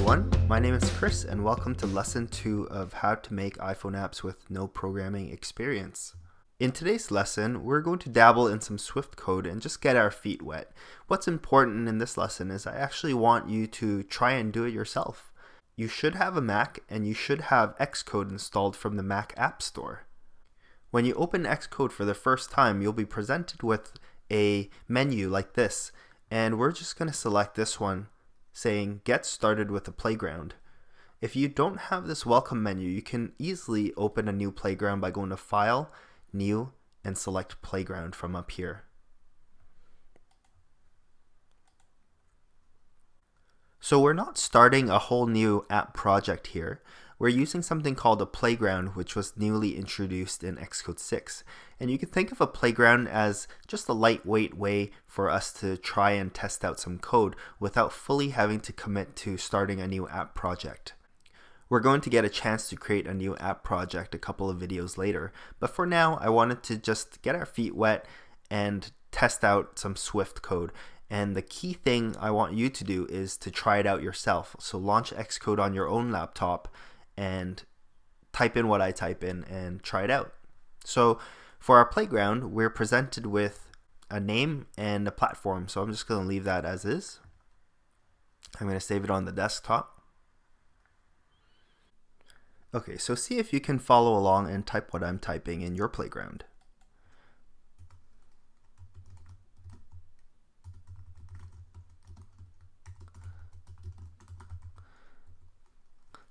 everyone, my name is Chris and welcome to lesson 2 of how to make iPhone apps with no programming experience. In today's lesson, we're going to dabble in some Swift code and just get our feet wet. What's important in this lesson is I actually want you to try and do it yourself. You should have a Mac and you should have Xcode installed from the Mac App Store. When you open Xcode for the first time, you'll be presented with a menu like this, and we're just going to select this one saying Get Started with a Playground. If you don't have this welcome menu, you can easily open a new playground by going to File, New, and select Playground from up here. So we're not starting a whole new app project here. We're using something called a playground, which was newly introduced in Xcode 6. And you can think of a playground as just a lightweight way for us to try and test out some code without fully having to commit to starting a new app project. We're going to get a chance to create a new app project a couple of videos later, but for now I wanted to just get our feet wet and test out some Swift code. And the key thing I want you to do is to try it out yourself. So launch Xcode on your own laptop and type in what I type in and try it out. So for our playground, we're presented with a name and a platform. So I'm just going to leave that as is. I'm going to save it on the desktop. Okay, so see if you can follow along and type what I'm typing in your playground.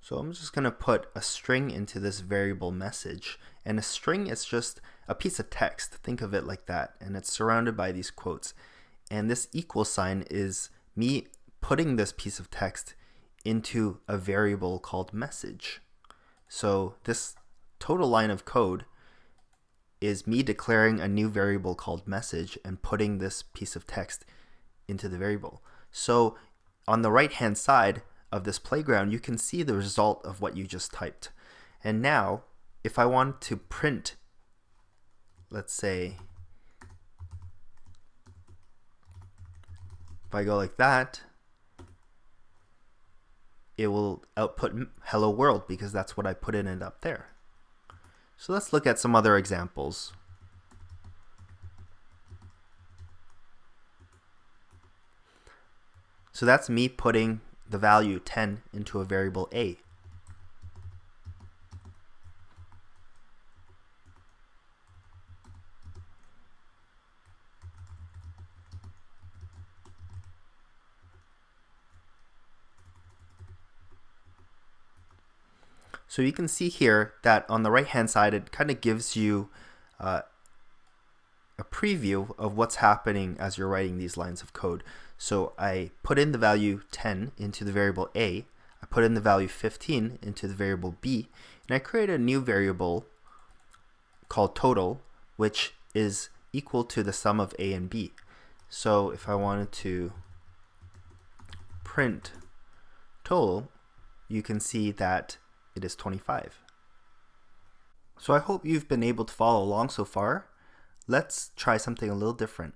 So I'm just going to put a string into this variable message, and a string is just a piece of text. Think of it like that, and it's surrounded by these quotes. And this equal sign is me putting this piece of text into a variable called message. So this total line of code is me declaring a new variable called message and putting this piece of text into the variable. So on the right hand side of this playground, you can see the result of what you just typed. And now if I want to print, let's say if I go like that, it will output hello world because that's what I put in it up there. So let's look at some other examples. So that's me putting the value 10 into a variable a. So you can see here that on the right hand side it kind of gives you a preview of what's happening as you're writing these lines of code. So I put in the value 10 into the variable a, I put in the value 15 into the variable b, and I create a new variable called total, which is equal to the sum of a and b. So if I wanted to print total, you can see that it is 25. So I hope you've been able to follow along so far. Let's try something a little different.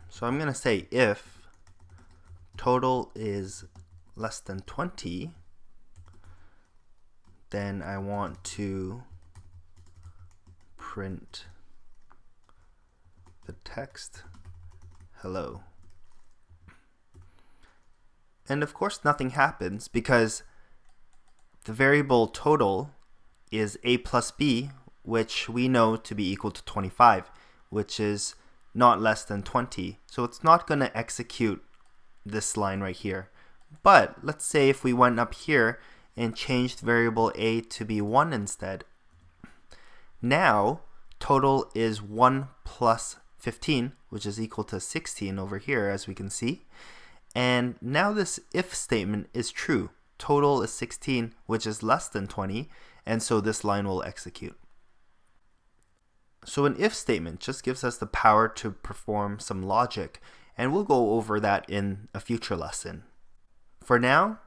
So I'm going to say if total is less than 20, then I want to print the text hello. And of course nothing happens because the variable total is a plus b, which we know to be equal to 25, which is not less than 20. So it's not going to execute this line right here. But let's say if we went up here and changed variable a to be 1 instead. Now total is 1 plus 15, which is equal to 16 over here, as we can see. And now this if statement is true. Total is 16, which is less than 20, and so this line will execute. So an if statement just gives us the power to perform some logic, and we'll go over that in a future lesson. For now,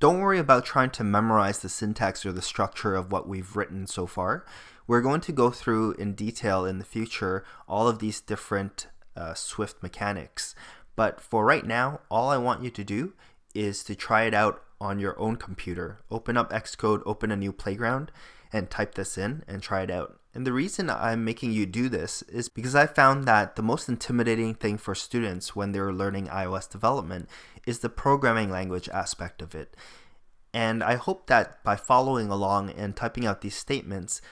don't worry about trying to memorize the syntax or the structure of what we've written so far. We're going to go through in detail in the future all of these different Swift mechanics. But for right now, all I want you to do is to try it out on your own computer. Open up Xcode, open a new playground, and type this in and try it out. And the reason I'm making you do this is because I found that the most intimidating thing for students when they're learning iOS development is the programming language aspect of it. And I hope that by following along and typing out these statements,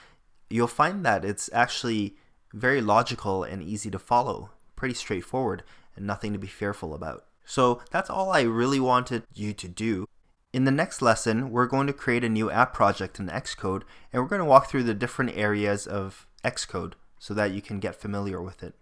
you'll find that it's actually very logical and easy to follow, pretty straightforward, and nothing to be fearful about. So that's all I really wanted you to do. In the next lesson, we're going to create a new app project in Xcode, and we're going to walk through the different areas of Xcode so that you can get familiar with it.